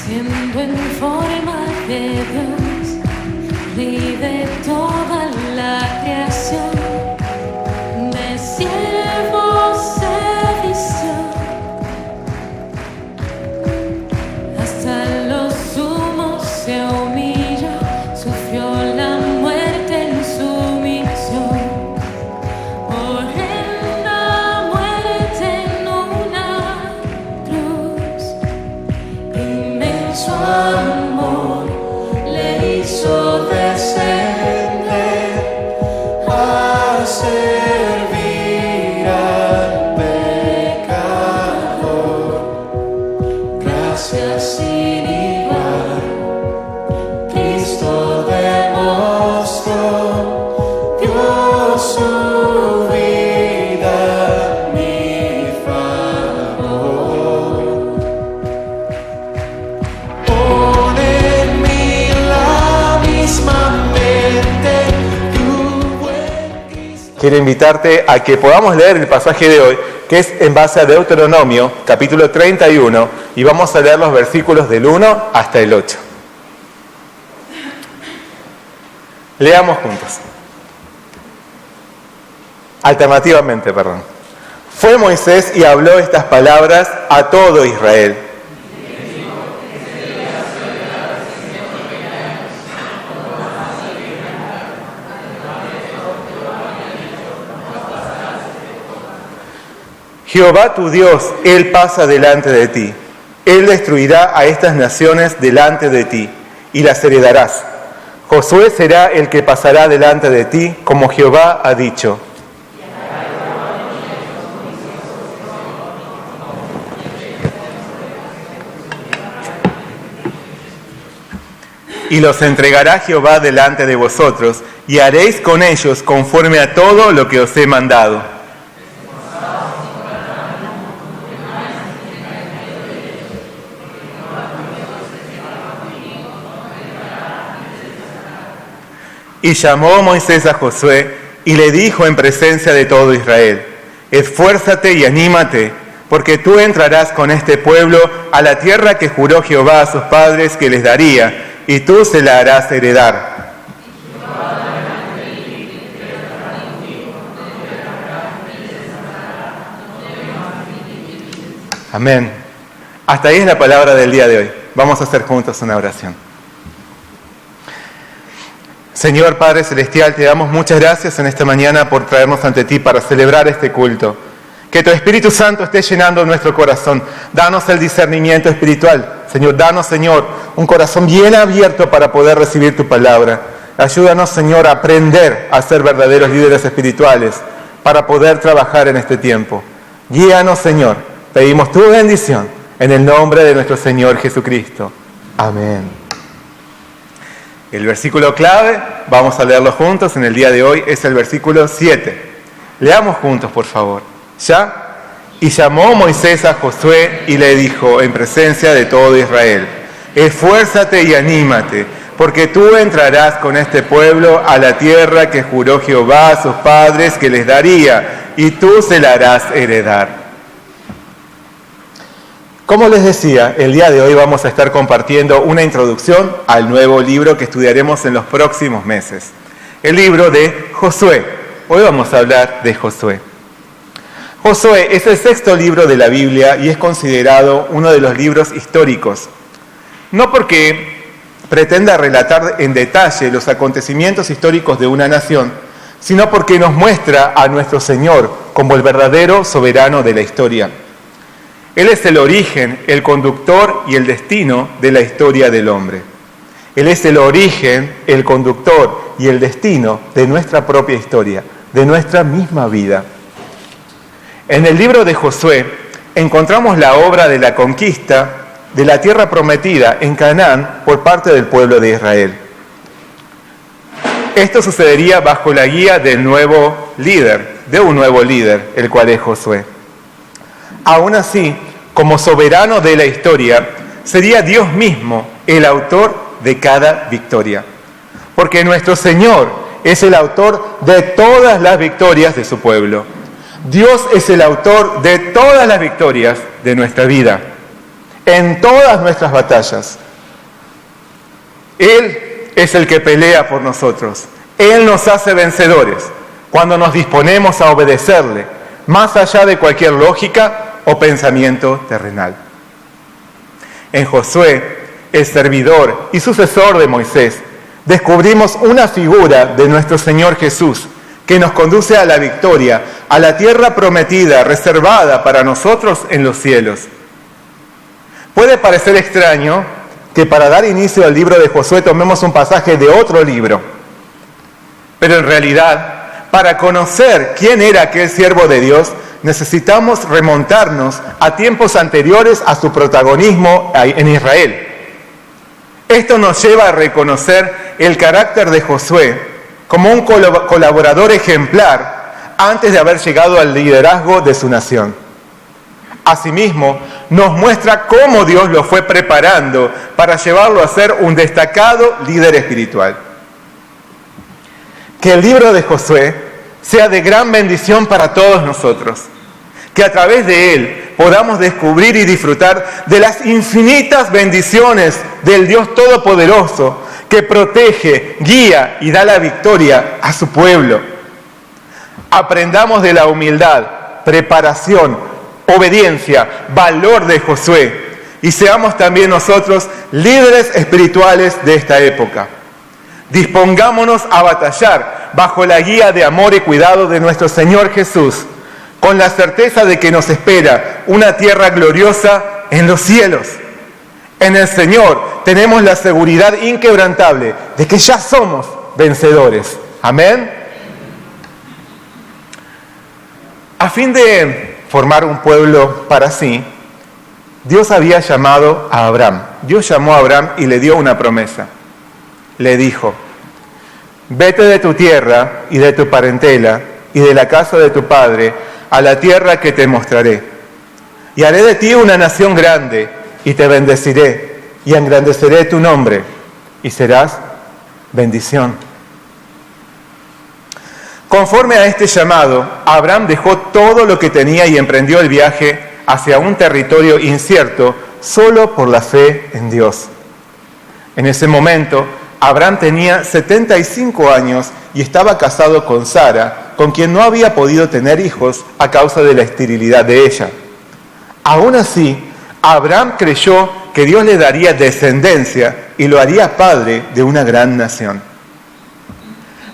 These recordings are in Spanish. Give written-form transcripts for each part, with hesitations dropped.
siendo en forma de Dios, vive toda la creación, de siervo se vistió, hasta lo sumo se humilló, sufrió la muerte en sumisión, horrenda muerte en una cruz, inmenso amor le hizo descender a servir al pecador. Gracias sin igual, Cristo demostró, dio su vida a mi favor. Pon en mí la misma mente tu buen Cristo. Quiero invitarte a que podamos leer el pasaje de hoy, que es en base a Deuteronomio, capítulo 31, y vamos a leer los versículos del 1 hasta el 8. Leamos juntos. Alternativamente, perdón. Fue Moisés y habló estas palabras a todo Israel. Jehová tu Dios, Él pasa delante de ti. Él destruirá a estas naciones delante de ti, y las heredarás. Josué será el que pasará delante de ti, como Jehová ha dicho. Y los entregará Jehová delante de vosotros, y haréis con ellos conforme a todo lo que os he mandado. Y llamó Moisés a Josué y le dijo en presencia de todo Israel: esfuérzate y anímate, porque tú entrarás con este pueblo a la tierra que juró Jehová a sus padres que les daría, y tú se la harás heredar. Amén. Hasta ahí es la palabra del día de hoy. Vamos a hacer juntos una oración. Señor Padre Celestial, te damos muchas gracias en esta mañana por traernos ante ti para celebrar este culto. Que tu Espíritu Santo esté llenando nuestro corazón. Danos el discernimiento espiritual. Señor, danos, Señor, un corazón bien abierto para poder recibir tu palabra. Ayúdanos, Señor, a aprender a ser verdaderos líderes espirituales para poder trabajar en este tiempo. Guíanos, Señor. Pedimos tu bendición en el nombre de nuestro Señor Jesucristo. Amén. El versículo clave, vamos a leerlo juntos en el día de hoy, es el versículo 7. Leamos juntos, por favor. ¿Ya? Y llamó Moisés a Josué y le dijo en presencia de todo Israel: esfuérzate y anímate, porque tú entrarás con este pueblo a la tierra que juró Jehová a sus padres que les daría, y tú se la harás heredar. Como les decía, el día de hoy vamos a estar compartiendo una introducción al nuevo libro que estudiaremos en los próximos meses. El libro de Josué. Hoy vamos a hablar de Josué. Josué es el sexto libro de la Biblia y es considerado uno de los libros históricos. No porque pretenda relatar en detalle los acontecimientos históricos de una nación, sino porque nos muestra a nuestro Señor como el verdadero soberano de la historia. Él es el origen, el conductor y el destino de la historia del hombre. Él es el origen, el conductor y el destino de nuestra propia historia, de nuestra misma vida. En el libro de Josué encontramos la obra de la conquista de la tierra prometida en Canaán por parte del pueblo de Israel. Esto sucedería bajo la guía de un nuevo líder, el cual es Josué. Aún así, como soberano de la historia, sería Dios mismo el autor de cada victoria. Porque nuestro Señor es el autor de todas las victorias de su pueblo. Dios es el autor de todas las victorias de nuestra vida. en todas nuestras batallas. Él es el que pelea por nosotros. Él nos hace vencedores cuando nos disponemos a obedecerle, más allá de cualquier lógica o pensamiento terrenal. En Josué, el servidor y sucesor de Moisés, descubrimos una figura de nuestro Señor Jesús que nos conduce a la victoria, a la tierra prometida, reservada para nosotros en los cielos. Puede parecer extraño que para dar inicio al libro de Josué tomemos un pasaje de otro libro, pero en realidad, para conocer quién era aquel siervo de Dios, necesitamos remontarnos a tiempos anteriores a su protagonismo en Israel. Esto nos lleva a reconocer el carácter de Josué como un colaborador ejemplar antes de haber llegado al liderazgo de su nación. Asimismo, nos muestra cómo Dios lo fue preparando para llevarlo a ser un destacado líder espiritual. Que el libro de Josué sea de gran bendición para todos nosotros, que a través de él podamos descubrir y disfrutar de las infinitas bendiciones del Dios Todopoderoso que protege, guía y da la victoria a su pueblo. Aprendamos de la humildad, preparación, obediencia, valor de Josué y seamos también nosotros líderes espirituales de esta época. Dispongámonos a batallar bajo la guía de amor y cuidado de nuestro Señor Jesús, con la certeza de que nos espera una tierra gloriosa en los cielos. En el Señor tenemos la seguridad inquebrantable de que ya somos vencedores. Amén. A fin de formar un pueblo para sí, Dios había llamado a Abraham. Dios llamó a Abraham y le dio una promesa. Le dijo: vete de tu tierra y de tu parentela y de la casa de tu padre a la tierra que te mostraré. Y haré de ti una nación grande y te bendeciré y engrandeceré tu nombre y serás bendición. Conforme a este llamado, Abraham dejó todo lo que tenía y emprendió el viaje hacia un territorio incierto solo por la fe en Dios. En ese momento, Abraham tenía 75 años y estaba casado con Sara, con quien no había podido tener hijos a causa de la esterilidad de ella. Aún así, Abraham creyó que Dios le daría descendencia y lo haría padre de una gran nación.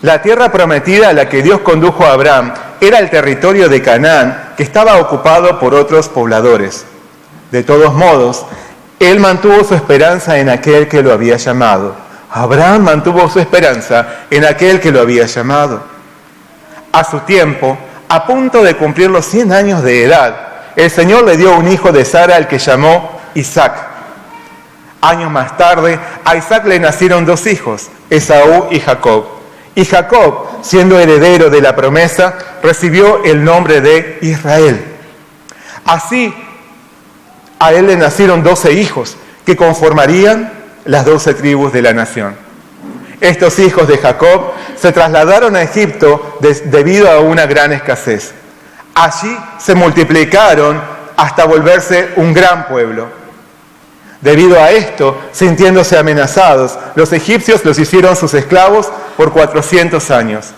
La tierra prometida a la que Dios condujo a Abraham era el territorio de Canaán, que estaba ocupado por otros pobladores. De todos modos, él mantuvo su esperanza en aquel que lo había llamado. Abraham mantuvo su esperanza en aquel que lo había llamado. A su tiempo, a punto de cumplir los 100 años de edad, el Señor le dio un hijo de Sara al que llamó Isaac. Años más tarde, a Isaac le nacieron 2 hijos, Esaú y Jacob. Y Jacob, siendo heredero de la promesa, recibió el nombre de Israel. Así, a él le nacieron 12 hijos, que conformarían las 12 tribus de la nación. Estos hijos de Jacob se trasladaron a Egipto debido a una gran escasez. Allí se multiplicaron hasta volverse un gran pueblo. Debido a esto, sintiéndose amenazados, los egipcios los hicieron sus esclavos por 400 años.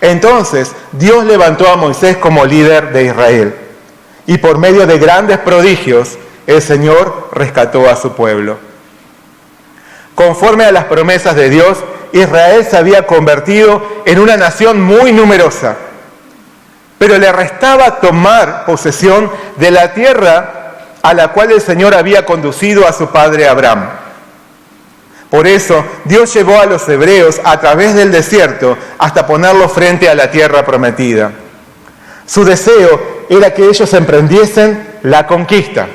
Entonces, Dios levantó a Moisés como líder de Israel. Y por medio de grandes prodigios, el Señor rescató a su pueblo. Conforme a las promesas de Dios, Israel se había convertido en una nación muy numerosa. Pero le restaba tomar posesión de la tierra a la cual el Señor había conducido a su padre Abraham. Por eso, Dios llevó a los hebreos a través del desierto hasta ponerlos frente a la tierra prometida. Su deseo era que ellos emprendiesen la conquista.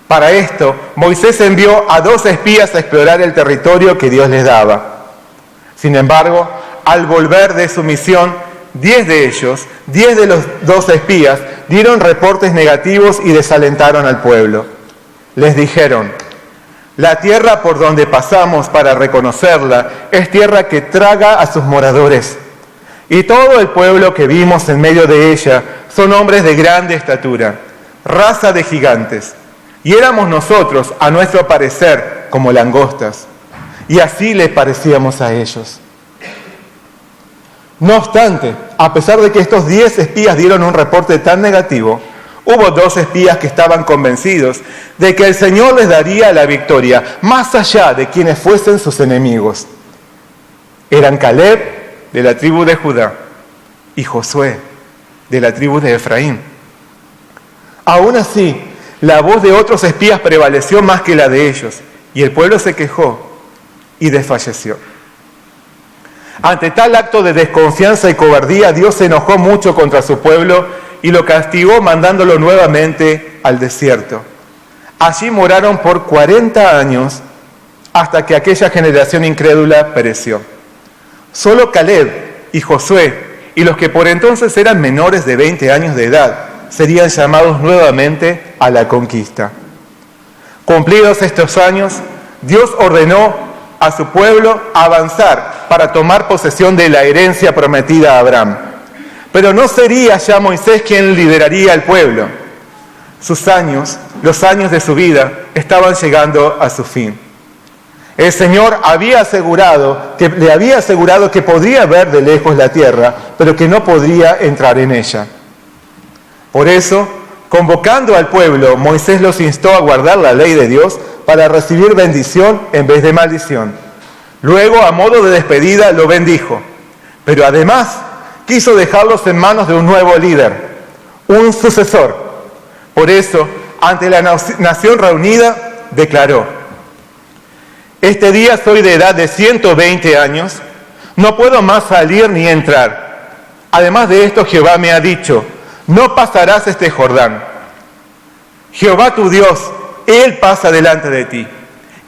Para esto, Moisés envió a 2 espías a explorar el territorio que Dios les daba. Sin embargo, al volver de su misión, 10 de los 12 espías, dieron reportes negativos y desalentaron al pueblo. Les dijeron: la tierra por donde pasamos para reconocerla es tierra que traga a sus moradores. Y todo el pueblo que vimos en medio de ella son hombres de grande estatura, raza de gigantes. Y éramos nosotros, a nuestro parecer, como langostas. Y así les parecíamos a ellos. No obstante, a pesar de que estos 10 espías dieron un reporte tan negativo, hubo 2 espías que estaban convencidos de que el Señor les daría la victoria, más allá de quienes fuesen sus enemigos. Eran Caleb, de la tribu de Judá, y Josué, de la tribu de Efraín. Aún así, la voz de otros espías prevaleció más que la de ellos, y el pueblo se quejó y desfalleció. Ante tal acto de desconfianza y cobardía, Dios se enojó mucho contra su pueblo y lo castigó mandándolo nuevamente al desierto. Allí moraron por 40 años hasta que aquella generación incrédula pereció. Solo Caleb y Josué y los que por entonces eran menores de 20 años de edad serían llamados nuevamente a la conquista. Cumplidos estos años, Dios ordenó a su pueblo avanzar para tomar posesión de la herencia prometida a Abraham. Pero no sería ya Moisés quien lideraría al pueblo. Sus años, los años de su vida, estaban llegando a su fin. El Señor le había asegurado que podría ver de lejos la tierra, pero que no podría entrar en ella. Por eso, convocando al pueblo, Moisés los instó a guardar la ley de Dios para recibir bendición en vez de maldición. Luego, a modo de despedida, lo bendijo. Pero además, quiso dejarlos en manos de un nuevo líder, un sucesor. Por eso, ante la nación reunida, declaró: este día soy de edad de 120 años, no puedo más salir ni entrar. Además de esto, Jehová me ha dicho: no pasarás este Jordán. Jehová tu Dios, Él pasa delante de ti.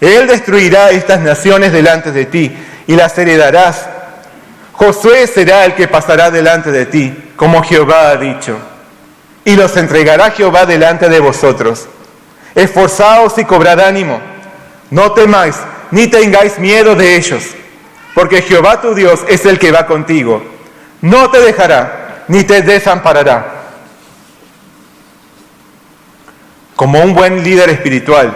Él destruirá estas naciones delante de ti y las heredarás. Josué será el que pasará delante de ti, como Jehová ha dicho. Y los entregará Jehová delante de vosotros. Esforzaos y cobrad ánimo. No temáis, ni tengáis miedo de ellos, porque Jehová tu Dios es el que va contigo. No te dejará, ni te desamparará. Como un buen líder espiritual,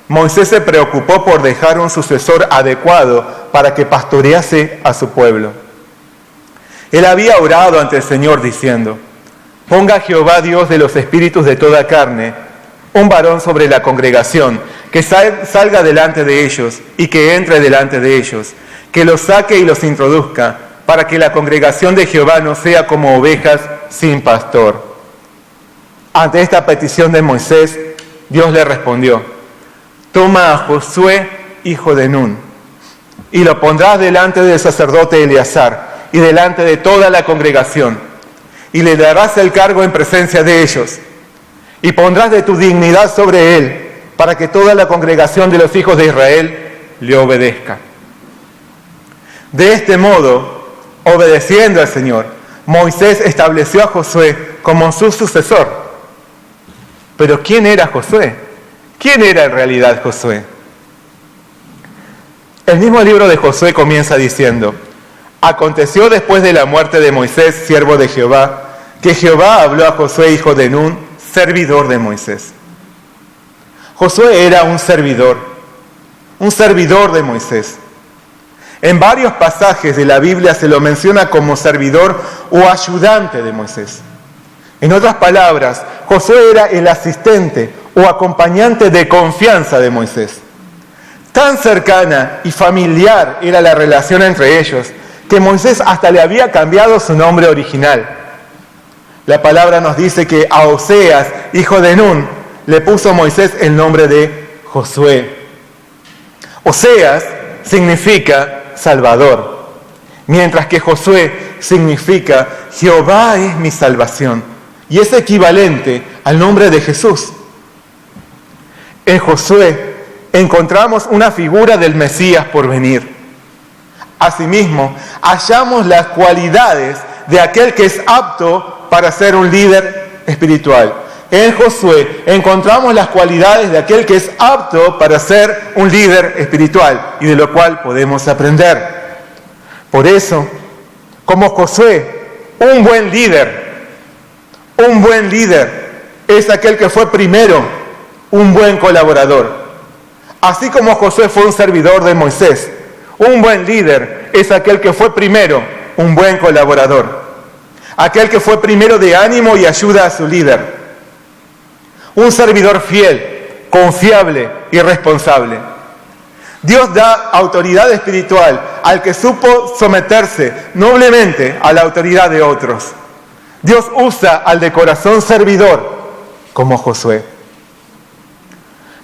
Moisés se preocupó por dejar un sucesor adecuado para que pastorease a su pueblo. Él había orado ante el Señor diciendo: ponga Jehová Dios de los espíritus de toda carne un varón sobre la congregación, que salga delante de ellos y que entre delante de ellos, que los saque y los introduzca, para que la congregación de Jehová no sea como ovejas sin pastor. Ante esta petición de Moisés, Dios le respondió: toma a Josué, hijo de Nun, y lo pondrás delante del sacerdote Eleazar y delante de toda la congregación, y le darás el cargo en presencia de ellos, y pondrás de tu dignidad sobre él, para que toda la congregación de los hijos de Israel le obedezca. De este modo, obedeciendo al Señor, Moisés estableció a Josué como su sucesor. Pero ¿quién era Josué? ¿Quién era en realidad Josué? El mismo libro de Josué comienza diciendo: aconteció después de la muerte de Moisés, siervo de Jehová, que Jehová habló a Josué, hijo de Nun, servidor de Moisés. Josué era un servidor de Moisés. En varios pasajes de la Biblia se lo menciona como servidor o ayudante de Moisés. En otras palabras, Josué era el asistente o acompañante de confianza de Moisés. Tan cercana y familiar era la relación entre ellos, que Moisés hasta le había cambiado su nombre original. La palabra nos dice que a Oseas, hijo de Nun, le puso Moisés el nombre de Josué. Oseas significa Salvador, mientras que Josué significa Jehová es mi salvación, y es equivalente al nombre de Jesús. En Josué encontramos una figura del Mesías por venir. Asimismo, hallamos las cualidades de aquel que es apto para ser un líder espiritual. En Josué encontramos las cualidades de aquel que es apto para ser un líder espiritual y de lo cual podemos aprender. Por eso, como Josué, un buen líder es aquel que fue primero un buen colaborador. Así como Josué fue un servidor de Moisés, un buen líder es aquel que fue primero un buen colaborador. Aquel que fue primero de ánimo y ayuda a su líder. Un servidor fiel, confiable y responsable. Dios da autoridad espiritual al que supo someterse noblemente a la autoridad de otros. Dios usa al de corazón servidor como Josué.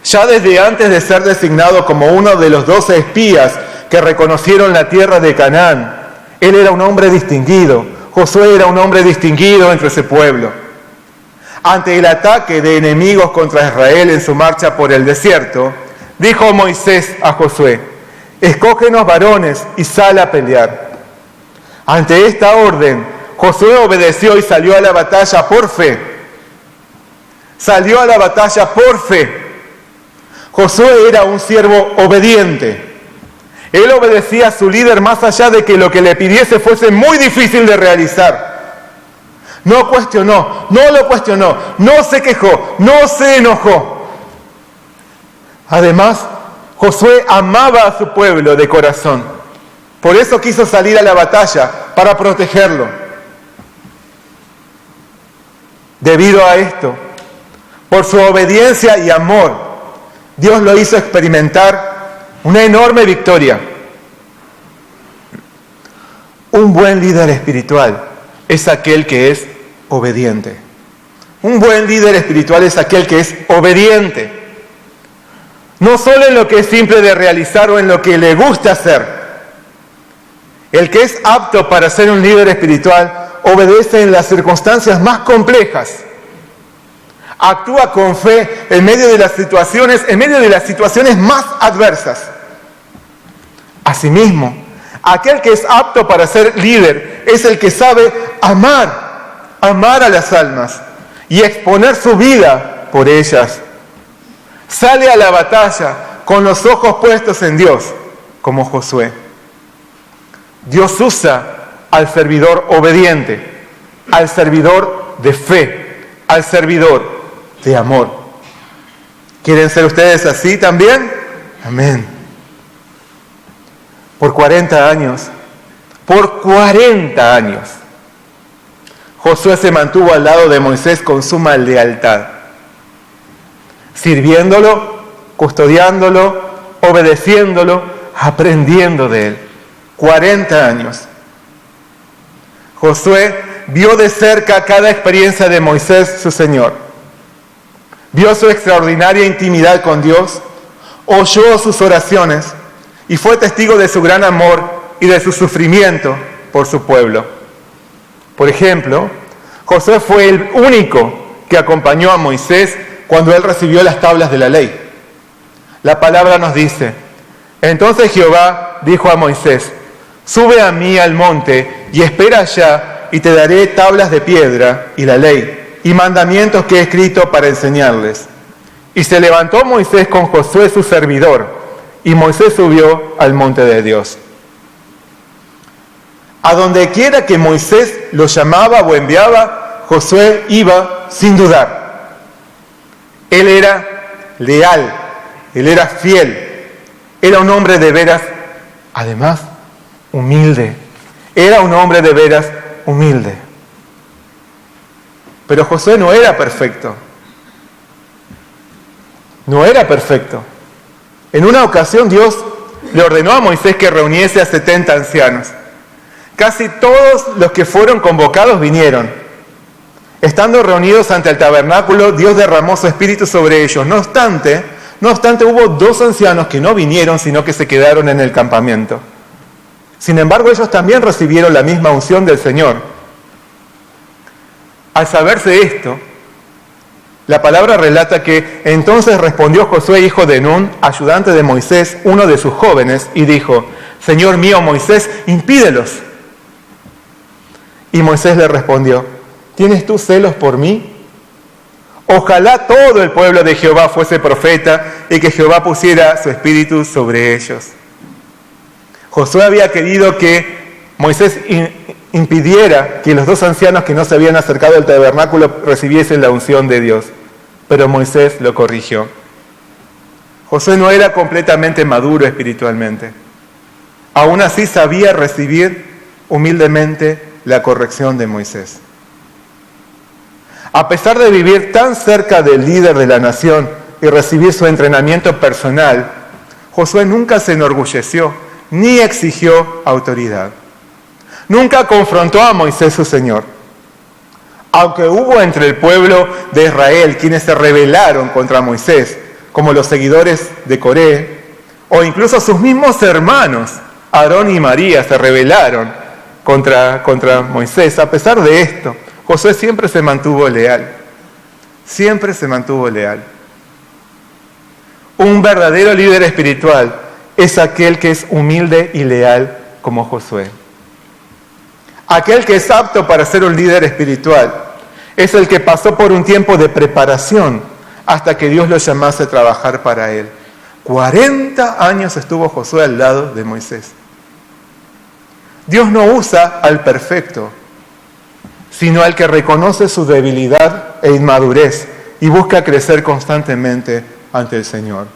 Ya desde antes de ser designado como uno de los 12 espías que reconocieron la tierra de Canaán, él era un hombre distinguido. Josué era un hombre distinguido entre ese pueblo. Ante el ataque de enemigos contra Israel en su marcha por el desierto, dijo Moisés a Josué: escógenos varones y sal a pelear. Ante esta orden, Josué obedeció y salió a la batalla por fe. Salió a la batalla por fe. Josué era un siervo obediente. Él obedecía a su líder más allá de que lo que le pidiese fuese muy difícil de realizar. No cuestionó, no lo cuestionó, no se quejó, no se enojó. Además, Josué amaba a su pueblo de corazón. Por eso quiso salir a la batalla, para protegerlo. Debido a esto, por su obediencia y amor, Dios lo hizo experimentar una enorme victoria. Un buen líder espiritual es aquel que es obediente. Un buen líder espiritual es aquel que es obediente. No solo en lo que es simple de realizar o en lo que le gusta hacer. El que es apto para ser un líder espiritual obedece en las circunstancias más complejas. Actúa con fe en medio de las situaciones más adversas. Asimismo, aquel que es apto para ser líder es el que sabe amar a las almas y exponer su vida por ellas. Sale a la batalla con los ojos puestos en Dios, como Josué. Dios usa al servidor obediente, al servidor de fe, al servidor de amor. ¿Quieren ser ustedes así también? Amén. Por 40 años, Josué se mantuvo al lado de Moisés con suma lealtad, sirviéndolo, custodiándolo, obedeciéndolo, aprendiendo de él. 40 años. Josué vio de cerca cada experiencia de Moisés, su Señor. Vio su extraordinaria intimidad con Dios, oyó sus oraciones y fue testigo de su gran amor y de su sufrimiento por su pueblo. Por ejemplo, Josué fue el único que acompañó a Moisés cuando él recibió las tablas de la ley. La palabra nos dice: entonces Jehová dijo a Moisés: sube a mí al monte y espera allá, y te daré tablas de piedra y la ley y mandamientos que he escrito para enseñarles. Y se levantó Moisés con Josué su servidor, y Moisés subió al monte de Dios. A donde quiera que Moisés lo llamaba o enviaba, Josué iba sin dudar. Él era leal, él era fiel, era un hombre de veras, además, humilde. Era un hombre de veras humilde. Pero Josué no era perfecto. No era perfecto. En una ocasión Dios le ordenó a Moisés que reuniese a 70 ancianos. Casi todos los que fueron convocados vinieron. Estando reunidos ante el tabernáculo, Dios derramó su espíritu sobre ellos. No obstante, hubo 2 ancianos que no vinieron, sino que se quedaron en el campamento. Sin embargo, ellos también recibieron la misma unción del Señor. Al saberse esto, la palabra relata que entonces respondió Josué, hijo de Nun, ayudante de Moisés, uno de sus jóvenes, y dijo: Señor mío Moisés, impídelos. Y Moisés le respondió: ¿tienes tú celos por mí? Ojalá todo el pueblo de Jehová fuese profeta y que Jehová pusiera su espíritu sobre ellos. Josué había querido que Moisés impidiera que los 2 ancianos que no se habían acercado al tabernáculo recibiesen la unción de Dios, pero Moisés lo corrigió. Josué no era completamente maduro espiritualmente. Aún así sabía recibir humildemente la corrección de Moisés. A pesar de vivir tan cerca del líder de la nación y recibir su entrenamiento personal, Josué nunca se enorgulleció ni exigió autoridad. Nunca confrontó a Moisés su Señor. Aunque hubo entre el pueblo de Israel quienes se rebelaron contra Moisés, como los seguidores de Coré, o incluso sus mismos hermanos, Aarón y María, se rebelaron contra Moisés. A pesar de esto, Josué siempre se mantuvo leal. Siempre se mantuvo leal. Un verdadero líder espiritual es aquel que es humilde y leal como Josué. Aquel que es apto para ser un líder espiritual es el que pasó por un tiempo de preparación hasta que Dios lo llamase a trabajar para él. 40 años estuvo Josué al lado de Moisés. Dios no usa al perfecto, sino al que reconoce su debilidad e inmadurez y busca crecer constantemente ante el Señor.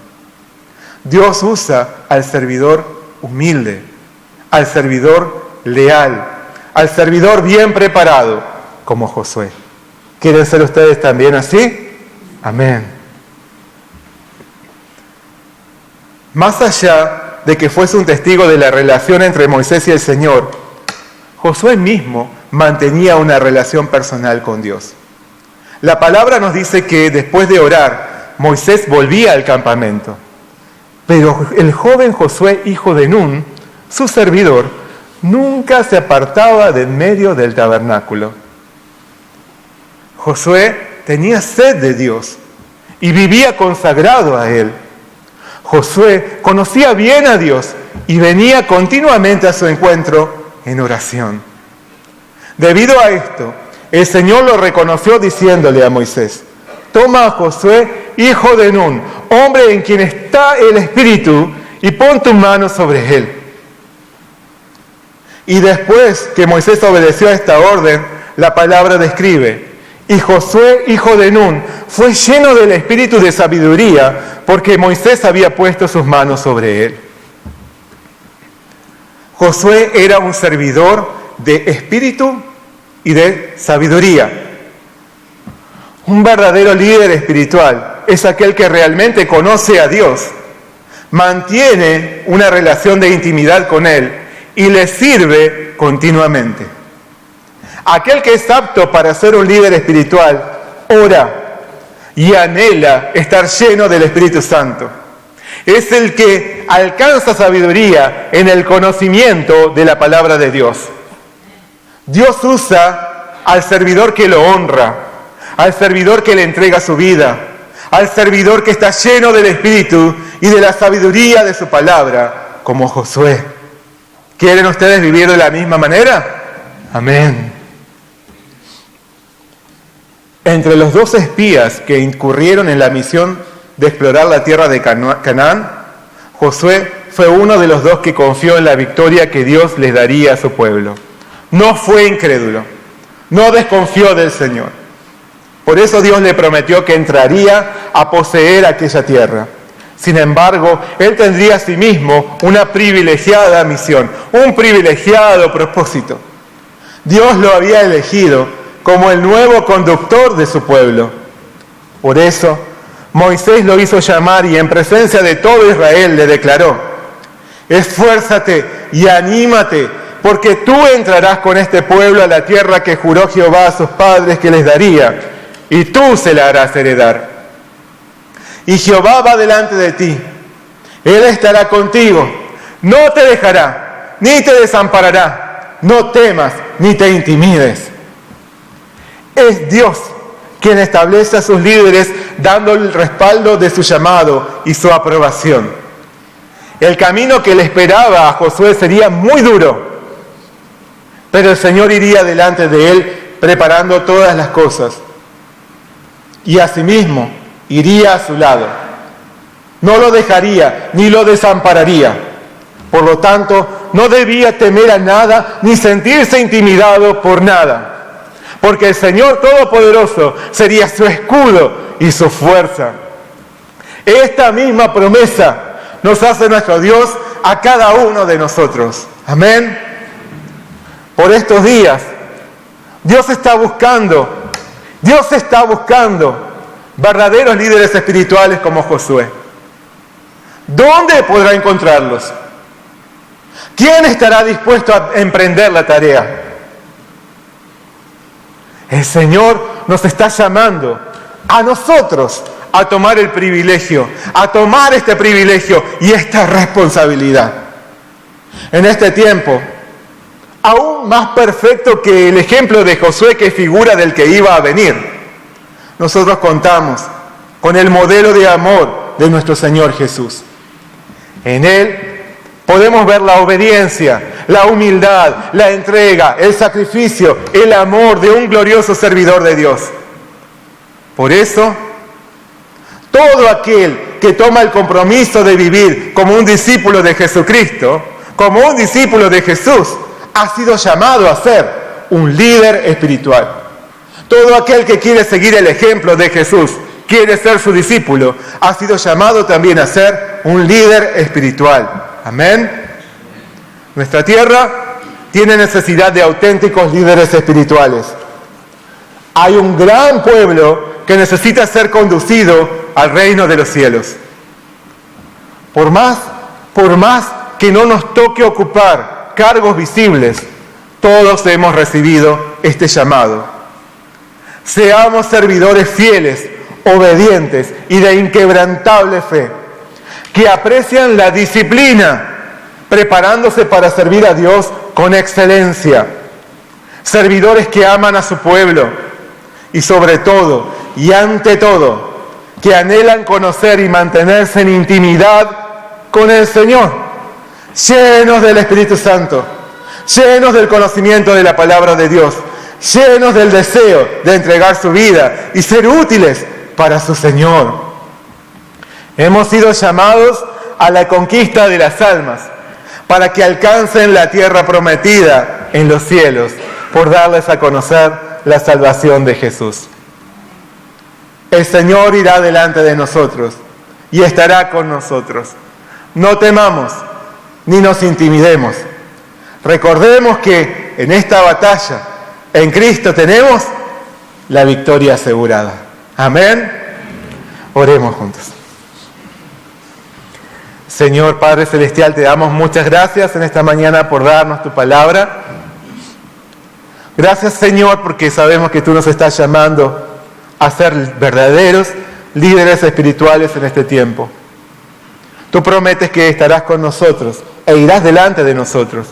Dios usa al servidor humilde, al servidor leal, al servidor bien preparado, como Josué. ¿Quieren ser ustedes también así? Amén. Más allá de que fuese un testigo de la relación entre Moisés y el Señor, Josué mismo mantenía una relación personal con Dios. La palabra nos dice que después de orar, Moisés volvía al campamento. Pero el joven Josué, hijo de Nun, su servidor, nunca se apartaba de en medio del tabernáculo. Josué tenía sed de Dios y vivía consagrado a Él. Josué conocía bien a Dios y venía continuamente a su encuentro en oración. Debido a esto, el Señor lo reconoció diciéndole a Moisés: toma a Josué, hijo de Nun, hombre en quien está el Espíritu, y pon tu mano sobre él. Y después que Moisés obedeció a esta orden, la palabra describe: y Josué, hijo de Nun, fue lleno del espíritu de sabiduría, porque Moisés había puesto sus manos sobre él. Josué era un servidor de espíritu y de sabiduría. Un verdadero líder espiritual es aquel que realmente conoce a Dios, mantiene una relación de intimidad con Él y le sirve continuamente. Aquel que es apto para ser un líder espiritual ora y anhela estar lleno del Espíritu Santo. Es el que alcanza sabiduría en el conocimiento de la palabra de Dios. Dios usa al servidor que lo honra, al servidor que le entrega su vida, al servidor que está lleno del Espíritu y de la sabiduría de su palabra, como Josué. ¿Quieren ustedes vivir de la misma manera? Amén. Entre los 2 espías que incurrieron en la misión de explorar la tierra de Canaán, Josué fue uno de los 2 que confió en la victoria que Dios les daría a su pueblo. No fue incrédulo, no desconfió del Señor. Por eso Dios le prometió que entraría a poseer aquella tierra. Sin embargo, él tendría a sí mismo una privilegiada misión, un privilegiado propósito. Dios lo había elegido como el nuevo conductor de su pueblo. Por eso, Moisés lo hizo llamar y en presencia de todo Israel le declaró: esfuérzate y anímate, porque tú entrarás con este pueblo a la tierra que juró Jehová a sus padres que les daría, y tú se la harás heredar. Y Jehová va delante de ti, Él estará contigo, no te dejará, ni te desamparará, no temas, ni te intimides. Es Dios quien establece a sus líderes dando el respaldo de su llamado y su aprobación. El camino que le esperaba a Josué sería muy duro, pero el Señor iría delante de él preparando todas las cosas. Y asimismo iría a su lado. No lo dejaría ni lo desampararía. Por lo tanto, no debía temer a nada ni sentirse intimidado por nada, porque el Señor Todopoderoso sería su escudo y su fuerza. Esta misma promesa nos hace nuestro Dios a cada uno de nosotros. Amén. Por estos días, Dios está buscando verdaderos líderes espirituales como Josué. ¿Dónde podrá encontrarlos? ¿Quién estará dispuesto a emprender la tarea? El Señor nos está llamando a nosotros a tomar el privilegio, a tomar este privilegio y esta responsabilidad. En este tiempo, aún más perfecto que el ejemplo de Josué, que figura del que iba a venir, nosotros contamos con el modelo de amor de nuestro Señor Jesús. En Él podemos ver la obediencia, la humildad, la entrega, el sacrificio, el amor de un glorioso servidor de Dios. Por eso, todo aquel que toma el compromiso de vivir como un discípulo de Jesucristo, como un discípulo de Jesús, ha sido llamado a ser un líder espiritual. Todo aquel que quiere seguir el ejemplo de Jesús, quiere ser su discípulo, ha sido llamado también a ser un líder espiritual. Amén. Nuestra tierra tiene necesidad de auténticos líderes espirituales. Hay un gran pueblo que necesita ser conducido al reino de los cielos. Por más que no nos toque ocupar cargos visibles, todos hemos recibido este llamado. Seamos servidores fieles, obedientes y de inquebrantable fe, que aprecian la disciplina, preparándose para servir a Dios con excelencia. Servidores que aman a su pueblo y sobre todo y ante todo, que anhelan conocer y mantenerse en intimidad con el Señor, llenos del Espíritu Santo, llenos del conocimiento de la palabra de Dios, llenos del deseo de entregar su vida y ser útiles para su Señor. Hemos sido llamados a la conquista de las almas, para que alcancen la tierra prometida en los cielos, por darles a conocer la salvación de Jesús. El Señor irá delante de nosotros y estará con nosotros. No temamos ni nos intimidemos. Recordemos que en esta batalla, en Cristo tenemos la victoria asegurada. Amén. Oremos juntos. Señor Padre Celestial, te damos muchas gracias en esta mañana por darnos tu palabra. Gracias, Señor, porque sabemos que tú nos estás llamando a ser verdaderos líderes espirituales en este tiempo. Tú prometes que estarás con nosotros e irás delante de nosotros.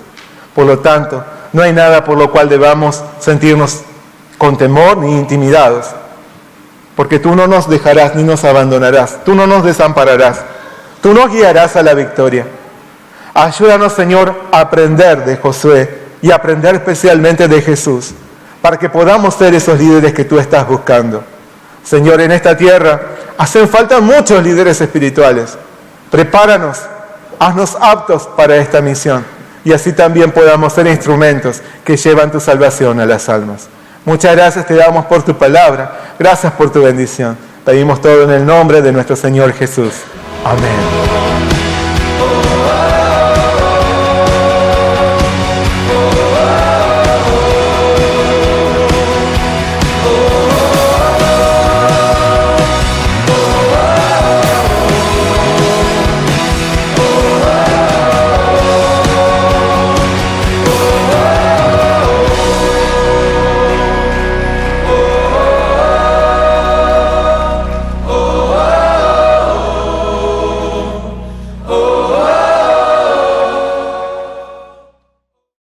Por lo tanto, no hay nada por lo cual debamos sentirnos con temor ni intimidados, porque tú no nos dejarás ni nos abandonarás, tú no nos desampararás, tú nos guiarás a la victoria. Ayúdanos, Señor, a aprender de Josué y aprender especialmente de Jesús, para que podamos ser esos líderes que tú estás buscando. Señor, en esta tierra hacen falta muchos líderes espirituales. Prepáranos, haznos aptos para esta misión, y así también podamos ser instrumentos que llevan tu salvación a las almas. Muchas gracias te damos por tu palabra, gracias por tu bendición. Pedimos todo en el nombre de nuestro Señor Jesús. Amén.